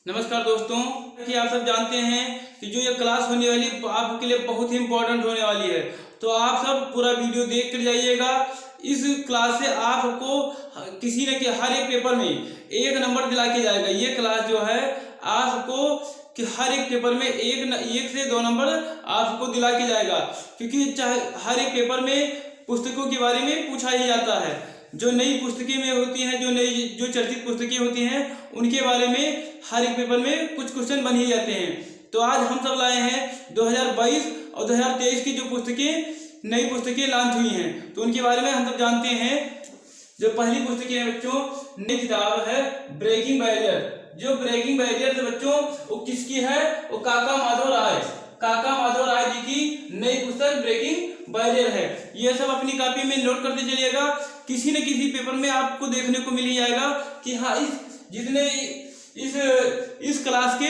नमस्कार दोस्तों, कि आप सब जानते हैं कि जो ये क्लास होने वाली आपके लिए बहुत ही इम्पोर्टेंट होने वाली है। तो आप सब पूरा वीडियो देख कर जाइएगा। इस क्लास से आपको किसी न कि हर एक पेपर में 1 नंबर दिला के जाएगा। ये क्लास जो है आपको कि हर एक पेपर में 1 से 2 नंबर आपको दिला के जाएगा, क्योंकि चाहे हर एक पेपर में पुस्तकों के बारे में पूछा ही जाता है। जो नई पुस्तकें में होती हैं, जो चर्चित पुस्तकें होती हैं, उनके बारे में हर एक पेपर में कुछ क्वेश्चन बन ही जाते हैं। तो आज हम सब लाए हैं 2022 और 2023 की जो पुस्तकें नई पुस्तकें लॉन्च हुई हैं, तो उनके बारे में हम सब जानते हैं। जो पहली पुस्तकें हैं बच्चों, नई किताब है ब्रेकिंग बैरियर। जो ब्रेकिंग बैरियर से बच्चों वो किसकी है? वो काका माधव राय जी की नई पुस्तक ब्रेकिंग बैरियर है। ये सब अपनी कॉपी में नोट करते चलिएगा। किसी न किसी पेपर में आपको देखने को मिल ही जाएगा कि हाँ, इस क्लास के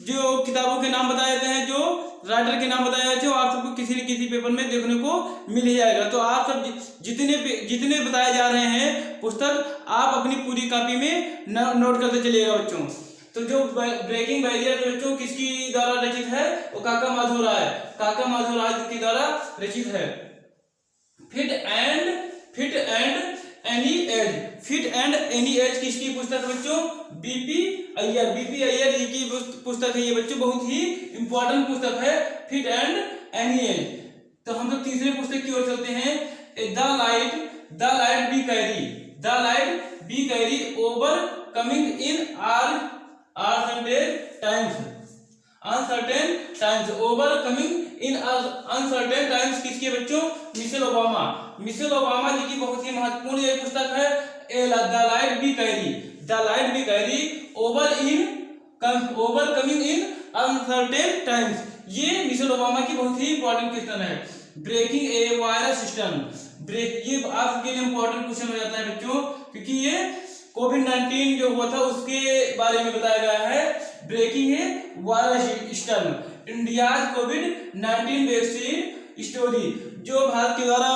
जो किताबों के नाम बताए जाते हैं, जो राइटर के नाम बताए जाते हैं, आप सबको किसी न किसी पेपर में देखने को मिल ही जाएगा। तो आप सब जितने बताए जा रहे हैं पुस्तक, आप अपनी पूरी कॉपी में नोट करते चलिएगा बच्चों। तो जो ब्रेकिंग बैरियर बच्चों किसकी द्वारा रचित है? वो काका माधव राय के द्वारा रचित है। फिट एंड एनी एज किसकी पुस्तक बच्चों? बीपी अय्यर जी की पुस्तक है ये बच्चों, बहुत ही इंपॉर्टेंट पुस्तक है, फिट एंड एनी एज। तो हम लोग तीसरे पुस्तक की ओर चलते हैं। The light be carry over coming in uncertain times overcoming in uncertain times किसके बच्चों? मिशेल ओबामा जी की बहुत ही महत्वपूर्ण ये पुस्तक है। The light be carry overcoming in uncertain times, ये मिशेल ओबामा की बहुत ही इंपॉर्टेंट क्वेश्चन है। ब्रेकिंग ए वायरस सिस्टम, ये आपके लिए इंपॉर्टेंट क्वेश्चन हो जाता है बच्चों, क्योंकि ये कोविड-19 जो हुआ था उसके बारे में बताया गया है। ब्रेकिंग ए वायरस सिस्टम, इंडियाज कोविड-19 वैक्सीन स्टोरी, जो भारत के द्वारा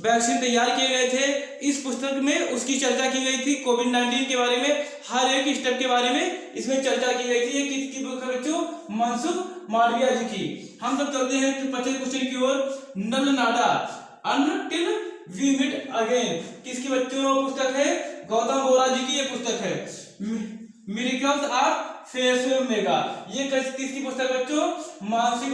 वैक्सीन तैयार किए गए थे, इस पुस्तक में उसकी चर्चा की गई थी। कोविड-19 के बारे में हर एक स्टेप के बारे में इसमें चर्चा की गई थी। ये किसकी बुक है बच्चों? मनसुख मांडविया जी की। हम सब चलते हैं 25 क्वेश्चन की ओर। नल नाडा अनटिल वी मीट अगेन किसकी बच्चों पुस्तक है? गौतम बोरा जी की ये पुस्तक है। मिरेकल्स ऑफ फेस मेगा, ये किसकी पुस्तक बच्चों? मानसी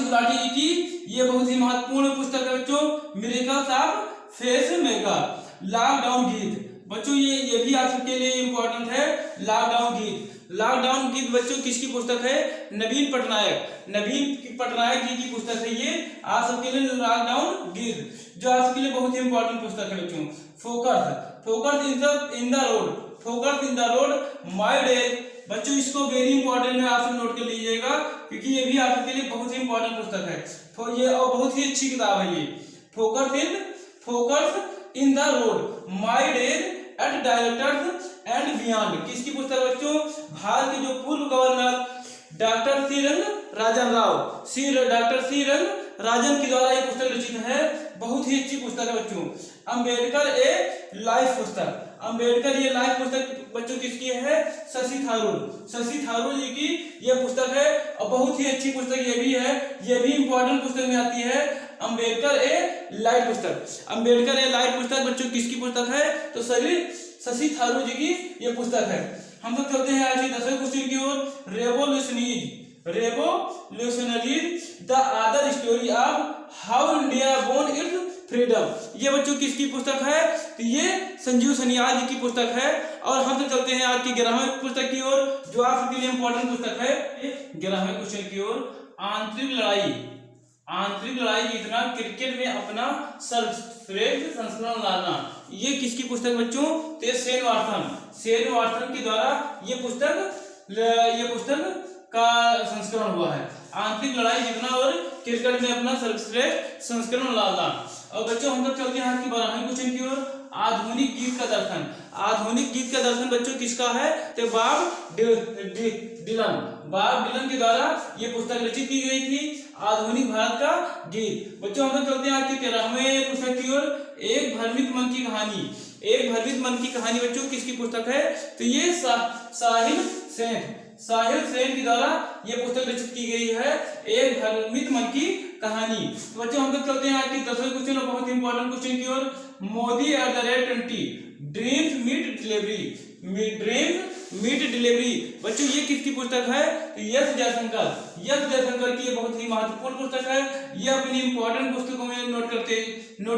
गुलाटी जी की ये बहुत ही महत्वपूर्ण पुस्तक है बच्चों, miracles of face mega. Lockdown गीत बच्चों, ये भी आप सबके लिए इंपॉर्टेंट है। लॉकडाउन गीत बच्चों किसकी पुस्तक है? नवीन पटनायक जी की पुस्तक है ये आप सबके लिए। लॉकडाउन गीत जो आप सबके लिए बहुत ही इंपॉर्टेंट पुस्तक है बच्चों। Focus in the road my days बच्चों, इसको वेरी इंपॉर्टेंट है, आप सब नोट कर लीजिएगा, क्योंकि ये भी आप सबके लिए बहुत ही इंपॉर्टेंट पुस्तक है। तो ये और बहुत ही अच्छी किताब है ये। Focus in the road my days at directors and beyond किसकी पुस्तक बच्चों? भारत के जो पूर्व गवर्नर डॉक्टर सी रंग राजन के द्वारा ये पुस्तक रचित है। बहुत ही अच्छी पुस्तक है बच्चों। अंबेडकर ये लाइफ पुस्तक बच्चों किसकी है? शशि थारूर जी की ये पुस्तक है, और बहुत ही अच्छी पुस्तक ये भी है। ये भी इंपॉर्टेंट पुस्तक में आती है। अंबेडकर ए लाइफ पुस्तक बच्चों किसकी पुस्तक है? तो शशि थारूर जी की ये पुस्तक है। हम लोग चलते हैं आज 10वें क्वेश्चन की ओर। Revolutionaries the other story of how India won its freedom, ये बच्चों किसकी पुस्तक है? तो ये संजीव सनियाल जी की पुस्तक है। और हम तो चलते हैं आज की 11वें पुस्तक की ओर, जो आप सबके लिए इंपॉर्टेंट पुस्तक है। 11वें क्वेश्चन की ओर। आंतरिक लड़ाई जीतना, क्रिकेट में अपना सर्वश्रेष्ठ संस्करण लाना, ये किसकी पुस्तक बच्चों? तो शेन वाटसन के द्वारा ये पुस्तक का संस्करण हुआ है। आंतरिक लड़ाई जीतना और क्रिकेट में अपना सर्वश्रेष्ठ संस्करण लाना। और बच्चों हम लोग चलते हैं आज की 12वें क्वेश्चन की ओर। आधुनिक गीत का दर्शन बच्चों किसका है? तो बॉब डिलन के द्वारा ये पुस्तक रचित की गई थी, आधुनिक भारत का गीत। बच्चों हम लोग चलते हैं आज के 13वें पुस्तक की ओर। एक भ्रमित मन की कहानी, एक भ्रमित मन की कहानी बच्चों किसकी पुस्तक है? तो ये साहिल सेन के द्वारा ये पुस्तक रचित की गई है, एक भ्रमित मन की कहानी। तो बच्चों हम लोग चलते हैं आज की 10वें क्वेश्चन और बहुत इंपॉर्टेंट क्वेश्चन की ओर। मोदी @20 ड्रीम्स मीट डिलीवरी बच्चों ये किसकी पुस्तक है? तो यस जयशंकर की ये बहुत ही महत्वपूर्ण पुस्तक है। ये अपनी इंपॉर्टेंट पुस्तकों में नोट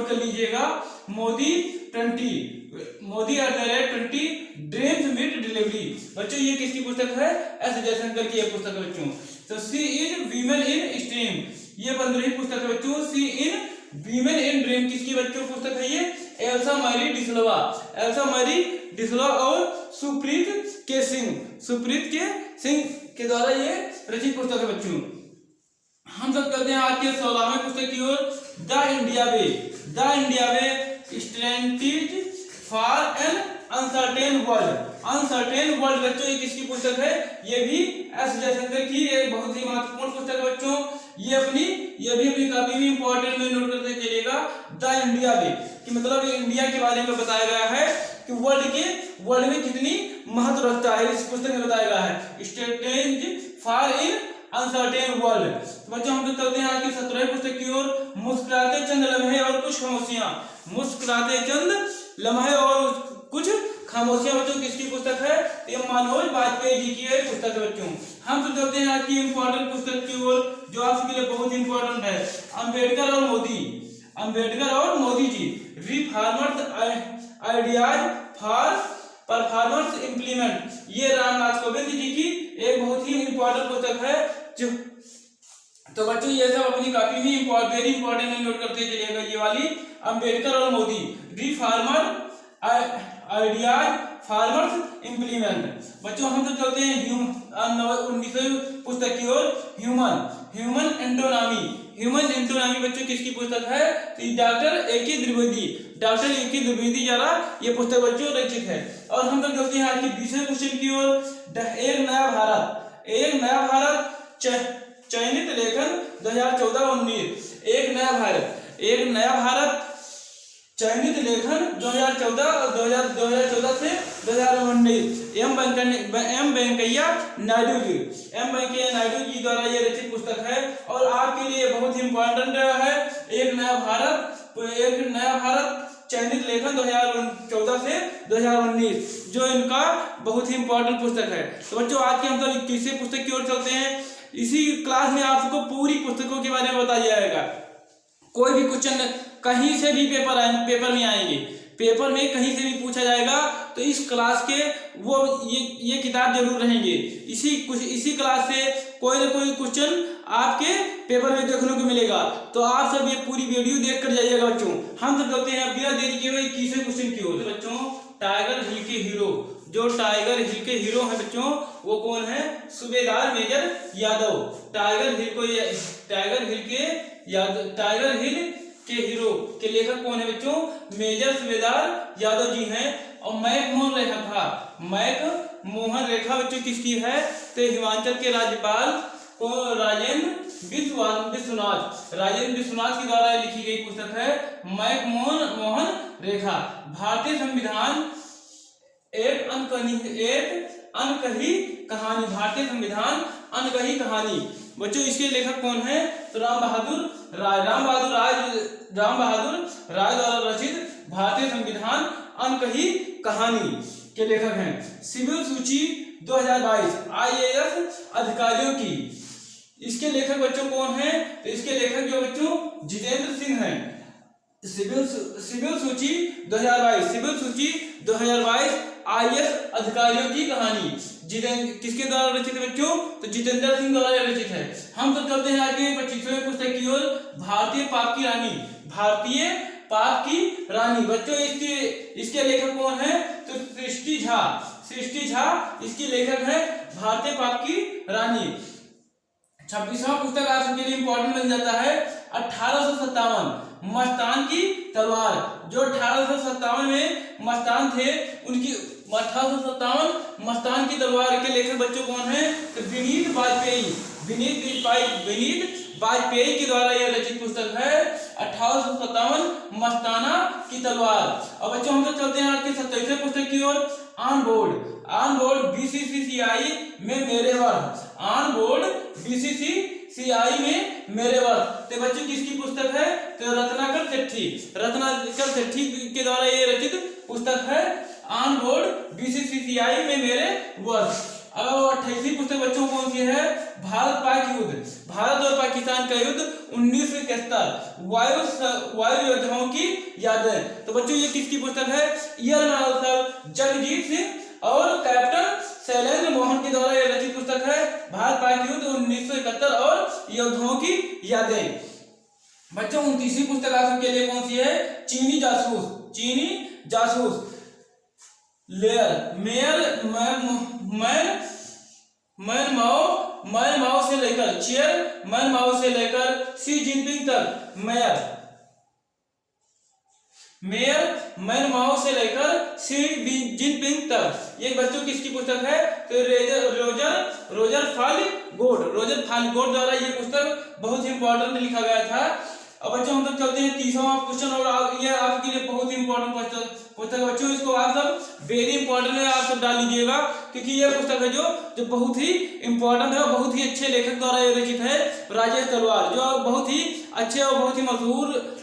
कर लीजिएगा। मोदी @20 ड्रीम्स मीट डिलीवरी बच्चों ये किसकी पुस्तक है? एस जयशंकर की ये पुस्तक है बच्चों। तो सी इन वीमेन इन स्ट्रीम ये 15वीं पुस्तक है बच्चों। सी इन वीमेन इन ड्रीम किसकी बच्चों पुस्तक है? ये एल्सा मैरी डिसलोवा और सुप्रीत के सिंह के द्वारा ये रचित पुस्तक है बच्चों। हम सब करते हैं आज के 16वें पुस्तक की ओर। The India way strategies for an uncertain world बच्चों ये किसकी पुस्तक है? ये भी एस जयशंकर की एक बहुत ही महत्वपूर्ण पुस्तक है बच्चों। ये भी अपनी काफी भी इंपॉर्टेंट में नोट करते चलिएगा। द इंडिया वे कि मतलब इंडिया के बारे में बताया गया है कि वर्ल्ड में कितनी महत्व रखता है, इस पुस्तक में बताया गया है। Strategies for in uncertain world. तो बच्चों हम चलते हैं आज की 17वीं पुस्तक की ओर। मुस्कुराते चंद लम्हे और कुछ खामोशियां बच्चों किसकी पुस्तक है? ये मनोज वाजपेयी जी की पुस्तक है बच्चों। हम तो चलते हैं आज की इंपॉर्टेंट पुस्तक की ओर जो आपके लिए बहुत इंपॉर्टेंट है। अम्बेडकर और Modi ji reformers ideas for performance implement ये रामनाथ कोविंद जी की एक बहुत ही इंपॉर्टेंट पुस्तक है जो। तो बच्चों ये सब अपनी काफी में वेरी इंपॉर्टेंट नोट करते चलिएगा। ये वाली अम्बेडकर और Modi reformer ideas farmers implement बच्चों हम तो चलते हैं 19वीं पुस्तक की ओर। ह्यूमन एंटोनॉमी बच्चों किसकी पुस्तक है? तो डॉक्टर ए.के. द्विवेदी द्वारा ये पुस्तक बच्चों रचित है। और हम तो चलते हैं आज की 20वें क्वेश्चन की ओर। एक नया भारत चयनित लेखन 2014-19 एक नया भारत चयनित लेखन 2014 और 2014 से 2019 एम वेंकैया नायडू जी द्वारा ये रचित पुस्तक है। और आपके लिए बहुत ही इंपॉर्टेंट है। एक नया भारत चयनित लेखन 2014 से 2019 जो इनका बहुत ही इंपॉर्टेंट पुस्तक है। तो बच्चों आज के हम तो 21वें पुस्तक की ओर चलते हैं। इसी क्लास में आपको पूरी पुस्तकों के बारे में बताया जाएगा। कोई भी क्वेश्चन कहीं से भी पेपर में आएंगे, पेपर में कहीं से भी पूछा जाएगा तो इस क्लास के वो ये किताब जरूर रहेंगे। इसी क्लास से कोई ना कोई क्वेश्चन आपके पेपर में देखने को मिलेगा। तो आप सब ये पूरी वीडियो देख कर जाइएगा बच्चों। हम सब चलते हैं बिना देरी किए हुए 21वें क्वेश्चन की ओर। बच्चों टाइगर हिल के हीरो जो टाइगर हिल के हीरो है बच्चों वो कौन है? सूबेदार मेजर यादव। टाइगर हिल के हीरो के लेखक कौन है बच्चों? मेजर सूबेदार यादव जी हैं। और मैक मोहन रेखा बच्चों किसकी है? तो हिमाचल के राज्यपाल को राजेंद्र विश्वनाथ के द्वारा लिखी गई पुस्तक है मैक मोहन रेखा। भारतीय संविधान एक अनकही कहानी भारतीय संविधान अनकही कहानी बच्चों इसके लेखक कौन है? तो राम बहादुर राय द्वारा रचित भारतीय संविधान अनकही कहानी के लेखक हैं। सिविल सूची 2022 IAS अधिकारियों की इसके लेखक बच्चों कौन है? तो इसके लेखक जो बच्चों जितेंद्र सिंह हैं। सिविल सूची 2022 IAS अधिकारियों की कहानी किसके द्वारा रचित है बच्चों? तो जितेंद्र सिंह द्वारा रचित है। हम तो चलते हैं आगे 25वें पुस्तक की ओर। भारतीय पाप की रानी बच्चों इसके लेखक कौन है? तो सृष्टि झा इसकी लेखक है भारतीय पाप की रानी। 26वां पुस्तक आज के लिए इंपॉर्टेंट बन जाता है। 1857 मस्तान की तलवार। जो 1857 में मस्तान थे, उनकी 1857 मस्तान की तलवार के लेखक बच्चों कौन है? तो विनीत वाजपेयी। विनीत वाजपेयी के द्वारा यह रचित पुस्तक है 1857 मस्ताना की तलवार। अब बच्चों हम तो चलते हैं आज की 27वें पुस्तक की ओर, ऑन बोर्ड बीसीसीसीआई में मेरे वर्ष। ऑन बोर्ड बीसीसीसीआई में मेरे वर्ष। तो बच्चों किसकी पुस्तक है? तो रत्नाकर सेठी के द्वारा ये रचित पुस्तक है ऑन बोर्ड बीसीसीसीआई में मेरे वर्ष। अब 28वीं पुस्तक बच्चों कौन सी है? भारत पाक युद्ध, भारत और पाकिस्तान का युद्ध 1971, वायु योद्धाओं की यादें। तो बच्चों ये किसकी पुस्तक है? एयर मार्शल जगजीत सिंह और कैप्टन शैलेंद्र मोहन के द्वारा यह रचित पुस्तक है भारत पाक युद्ध 1971 और योद्धाओं की यादें। बच्चों 29वीं पुस्तक आप सबके लिए कौन सी है? चीनी जासूस मैन माओ से लेकर शी जिनपिंग तक। मैन माओ से लेकर शी जिनपिंग तक। ये बच्चों किसकी पुस्तक है? तो रोजर फालगोट द्वारा ये पुस्तक बहुत ही इंपॉर्टेंट लिखा गया था। अब बच्चों हम तक चलते हैं 30वां क्वेश्चन, और ये आपके लिए बहुत ही इंपॉर्टेंट पुस्तक बच्चों, इसको आप सब वेरी इंपॉर्टेंट है, आप सब डाल लीजिएगा, क्योंकि ये पुस्तक है जो बहुत ही इंपॉर्टेंट है और बहुत ही अच्छे लेखक द्वारा ये रचित है, राजेश तलवार, जो बहुत ही अच्छे और बहुत ही मशहूर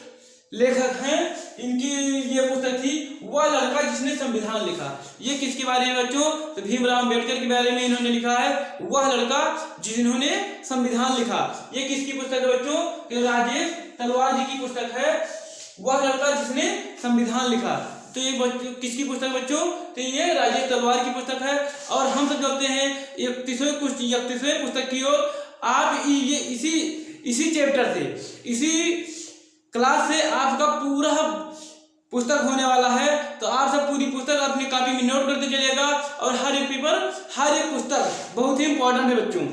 लेखक हैं। इनकी ये पुस्तक थी वह लड़का जिसने संविधान लिखा। ये किसके बारे में बच्चों? तो भीमराव अंबेडकर के बारे में इन्होंने लिखा है, वह लड़का जिन्होंने संविधान लिखा। ये किसकी पुस्तक है बच्चों? तो राजेश तलवार जी की पुस्तक है, वह लड़का जिसने संविधान लिखा। तो ये किसकी पुस्तक बच्चों? तो ये राजेश तलवार की पुस्तक है। और हम सब चलते हैं 31वें पुस्तक की ओर। आप ये इसी चैप्टर से, इसी क्लास से आपका पूरा पुस्तक होने वाला है। तो आप सब पूरी पुस्तक अपनी कॉपी में नोट करते चलिएगा, और हर एक पेपर, हर एक पुस्तक बहुत ही इंपॉर्टेंट है बच्चों।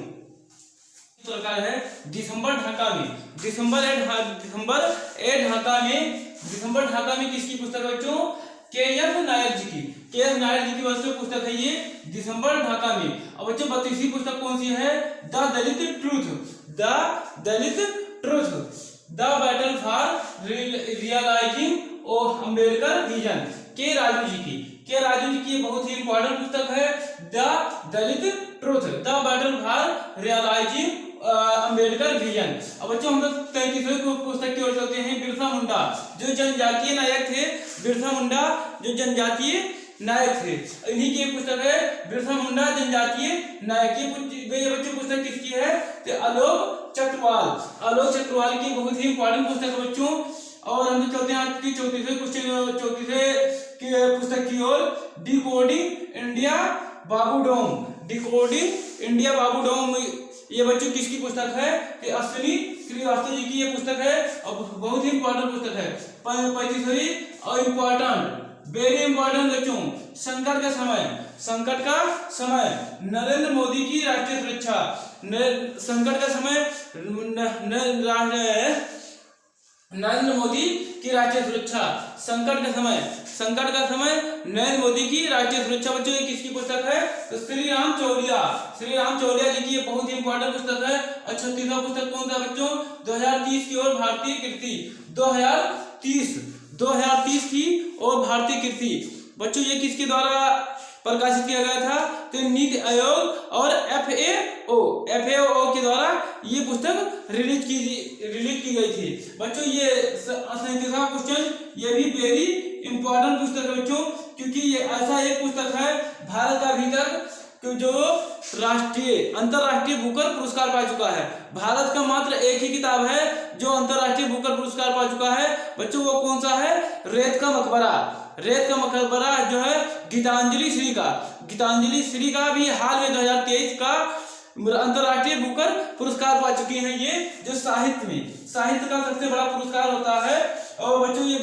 प्रकार है दिसंबर ढाका में किसकी पुस्तक बच्चों? के.एस. नायर जी की पुस्तक है ये दिसंबर ढाका में। अब बच्चों 32वीं पुस्तक कौन सी है? The Dalit truth, the battle for realising of Ambedkar vision, K Raju ji की बहुत ही इंपॉर्टेंट पुस्तक है the Dalit truth, the battle for realising Ambedkar vision. अब बच्चों हम लोग 33वें पुस्तक की ओर चलते हैं। बिरसा मुंडा जो जनजातीय नायक थे, इन्हीं की पुस्तक है बिरसा मुंडा जनजातीय नायक। ये बच्चों पुस्तक किसकी है? तो आलोक चक्रवाल की बहुत ही इंपॉर्टेंट पुस्तक है बच्चों। और हम चलते हैं आज की 34वें पुस्तक की ओर। डिकोडिंग इंडिया बाबू डोम, ये बच्चों किसकी पुस्तक है? तो अश्विनी श्रीवास्तव जी की ये पुस्तक है, और बहुत ही इंपॉर्टेंट पुस्तक है। 35वीं और वेरी इंपॉर्टेंट बच्चों, संकट का समय नरेंद्र मोदी की राष्ट्रीय सुरक्षा। संकट का समय नरेंद्र मोदी की राष्ट्रीय सुरक्षा। संकट का समय नरेंद्र मोदी की राष्ट्रीय सुरक्षा। बच्चों ये किसकी पुस्तक है? तो श्री राम चौलिया जी की ये बहुत ही इंपॉर्टेंट पुस्तक है। और 36वां पुस्तक कौन सा बच्चों? 2030 की ओर भारतीय कीर्ति, 2030 की ओर भारतीय कीर्ति। बच्चों ये किसके द्वारा प्रकाशित किया गया था? तो नीति आयोग और FAO के द्वारा ये पुस्तक रिलीज की गई थी। बच्चों ये 37वां क्वेश्चन, ये भी वेरी इंपॉर्टेंट पुस्तक है बच्चों, क्योंकि ये ऐसा एक पुस्तक है भारत का अभी तक जो अंतरराष्ट्रीय बुकर पुरस्कार पा चुका है। भारत का मात्र एक ही किताब है जो अंतरराष्ट्रीय बुकर पुरस्कार पा चुका है बच्चों। वो कौन सा है? रेत का मकबरा जो है गीतांजलि श्री का भी हाल में 2023 का अंतरराष्ट्रीय बुकर पुरस्कार पा चुकी हैं। ये जो साहित्य का सबसे बड़ा पुरस्कार होता है। और बच्चों ये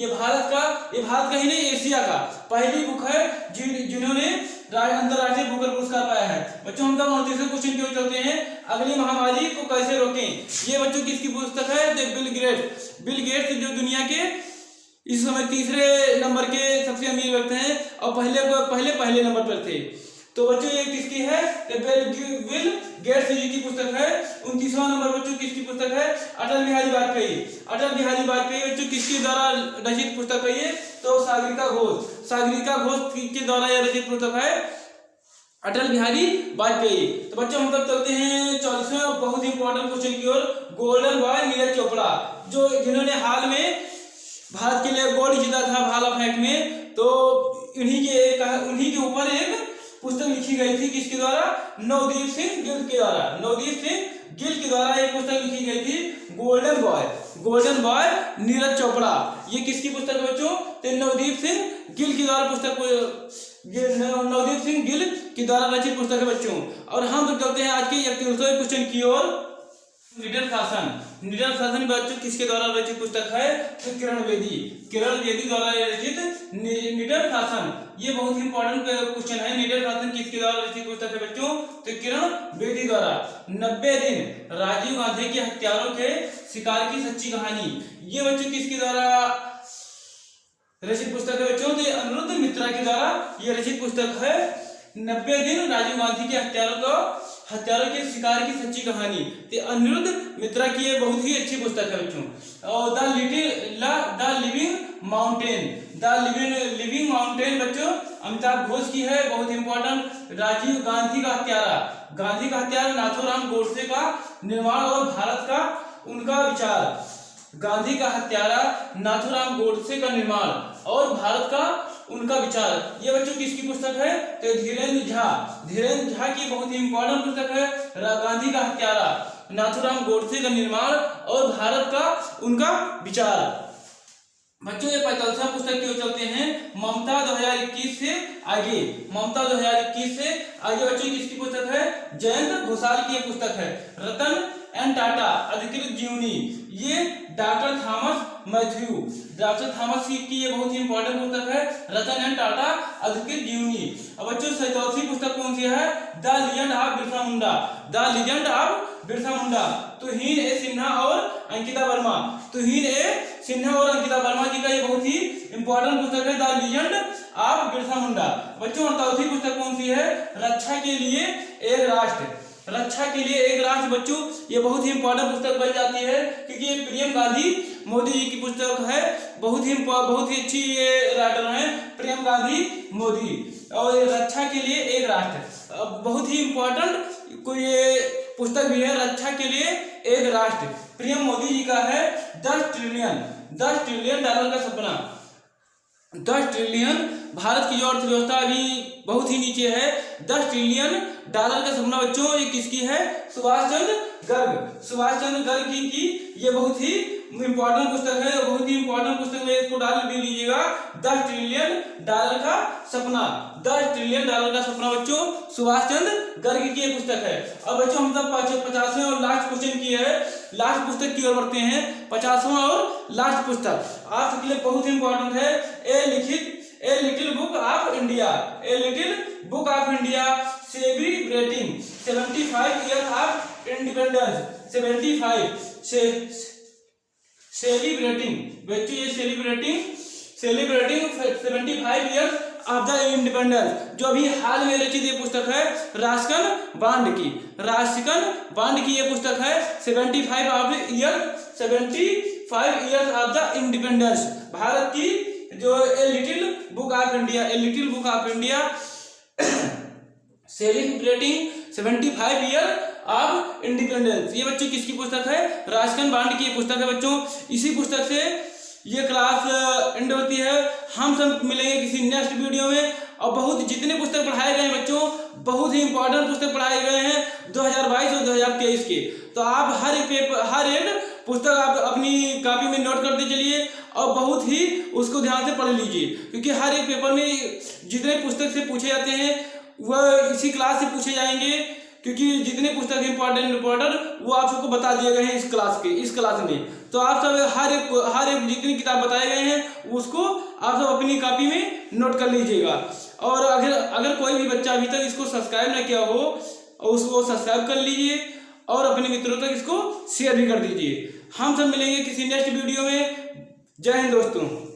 भारत का ही नहीं, एशिया का पहली बुक है जिन्होंने अंतरराष्ट्रीय बुकर पुरस्कार पाया है। बच्चों हम लोग 29वें क्वेश्चन की ओर चलते हैं, अगली महामारी को कैसे रोकें। ये बच्चों किसकी पुस्तक है, तो बिल गेट्स जो दुनिया के इस समय तीसरे नंबर के सबसे अमीर व्यक्ति हैं और पहले नंबर पर थे। तो बच्चों ये किसकी है, तो बिल गेट्स जी की पुस्तक है। 29वां नंबर बच्चों किसकी पुस्तक है, अटल बिहारी वाजपेयी बच्चों किसके द्वारा रचित पुस्तक है ये, तो सागरिका घोष के द्वारा यह रचित पुस्तक है, अटल बिहारी वाजपेयी। तो बच्चों हम तब चलते हैं 44वें बहुत ही इंपॉर्टेंट क्वेश्चन की ओर, गोल्डन बॉय नीरज चोपड़ा, जिन्होंने हाल में भारत के लिए गोल्ड जीता था भाला फेंक में। तो उन्हीं के ऊपर एक पुस्तक लिखी गई थी, किसके द्वारा, नवदीप सिंह गिल के द्वारा एक पुस्तक लिखी गई थी, गोल्डन बॉय नीरज चोपड़ा। ये किसकी पुस्तक है बच्चों, तो नवदीप सिंह गिल के द्वारा रचित पुस्तक है बच्चों। और हम तो चलते हैं आज के 31वें क्वेश्चन की ओर, निडर शासन बच्चों किसके द्वारा रचित पुस्तक है, तो किरण बेदी द्वारा रचित निडर शासन। ये बहुत ही इंपॉर्टेंट क्वेश्चन है, निडर शासन किसके द्वारा रचित पुस्तक है बच्चों, तो किरण बेदी द्वारा। 90 दिन राजीव गांधी के हत्यारों के शिकार की सच्ची कहानी, ये बच्चों किसके द्वारा रचित पुस्तक है बच्चों, तो अनिरुद्ध मित्रा के द्वारा ये रचित पुस्तक है। 90 दिन राजीव गांधी के हत्यारों के शिकार की सच्ची कहानी, तो अनिरुद्ध मित्रा की ये बहुत ही अच्छी पुस्तक है बच्चों। और द लिविंग माउंटेन बच्चों अमिताभ घोष की है, बहुत इंपॉर्टेंट। राजीव गांधी का हत्यारा नाथूराम गोडसे का निर्माण और भारत का उनका विचार, गांधी का हत्यारा नाथूराम गोडसे का निर्माण और भारत का उनका विचार, ये बच्चों किसकी पुस्तक है, तो धीरेन्द्र झा की बहुत ही इंपॉर्टेंट पुस्तक है, गांधी का हत्यारा नाथूराम गोडसे का निर्माण और भारत का उनका विचार। बच्चों ये 45वां पुस्तक की ओर चलते हैं, ममता 2021 से आगे बच्चों किसकी पुस्तक है, जयंत घोषाल की पुस्तक है, रतन एंड टाटा अधिकृत जीवनी, ये डॉक्टर थॉमस की ये बहुत ही इंपॉर्टेंट पुस्तक है, रतन एंड टाटा अधिकृत जीवनी। अब बच्चों 47वीं पुस्तक कौन सी है, the legend of Birsa Munda, तुहिन ए सिन्हा और अंकिता वर्मा जी का ये बहुत ही इंपॉर्टेंट पुस्तक है, the legend of Birsa Munda. बच्चों 48वीं पुस्तक कौन सी है, रक्षा के लिए एक राष्ट्र बच्चों, ये बहुत ही इंपॉर्टेंट पुस्तक बन जाती है क्योंकि ये प्रियम गांधी मोदी जी की पुस्तक है, बहुत ही अच्छी ये राइटर है प्रियम गांधी मोदी। और रक्षा के लिए एक राष्ट्र बहुत ही इंपॉर्टेंट कोई ये पुस्तक भी है, रक्षा के लिए एक राष्ट्र, प्रियम मोदी जी का है। 10 ट्रिलियन डॉलर का सपना, 10 ट्रिलियन, भारत की जो अर्थव्यवस्था अभी बहुत ही नीचे है, 10 ट्रिलियन डॉलर का सपना बच्चों ये किसकी है, सुभाष चंद्र गर्ग की ये बहुत ही इंपॉर्टेंट पुस्तक है, बहुत ही इंपॉर्टेंट पुस्तक में इसको डाल भी लीजिएगा, 10 ट्रिलियन डॉलर का सपना बच्चों सुभाष चंद्र गर्ग की ये पुस्तक है। अब बच्चों हम सब 50वें और लास्ट क्वेश्चन की है, लास्ट पुस्तक की ओर बढ़ते हैं। 50वां और लास्ट पुस्तक आप सबके लिए बहुत ही इंपॉर्टेंट है, a little book of India celebrating 75 years of independence, 75 बच्चों ये celebrating 75 years of the independence, जो अभी हाल में रचित ये पुस्तक है राशिकन बांड की ये पुस्तक है 75 years of the independence, Bharat की जो a little book of India celebrating 75 year of independence, ये बच्चों किसकी पुस्तक है, राशिकन बांड की पुस्तक है बच्चों। इसी पुस्तक से ये क्लास एंड होती है, हम सब मिलेंगे किसी नेक्स्ट वीडियो में। और बहुत जितने पुस्तक पढ़ाए गए हैं बच्चों, बहुत ही इंपॉर्टेंट पुस्तक पढ़ाए गए हैं 2022 और 2023 के, तो आप हर एक पुस्तक आप अपनी कॉपी में नोट करते चलिए और बहुत ही उसको ध्यान से पढ़ लीजिए, क्योंकि हर एक पेपर में जितने पुस्तक से पूछे जाते हैं वह इसी क्लास से पूछे जाएंगे, क्योंकि जितने पुस्तक इंपॉर्टेंट वो आप सबको बता दिए गए हैं इस क्लास में। तो आप सब हर एक जितनी किताब बताए गए हैं उसको आप सब अपनी कॉपी में नोट कर लीजिएगा। और अगर कोई भी बच्चा अभी तक इसको सब्सक्राइब ना किया हो उसको सब्सक्राइब कर लीजिए और अपने मित्रों तक इसको शेयर भी कर दीजिए। हम सब मिलेंगे किसी नेक्स्ट वीडियो में। जय हिंद दोस्तों।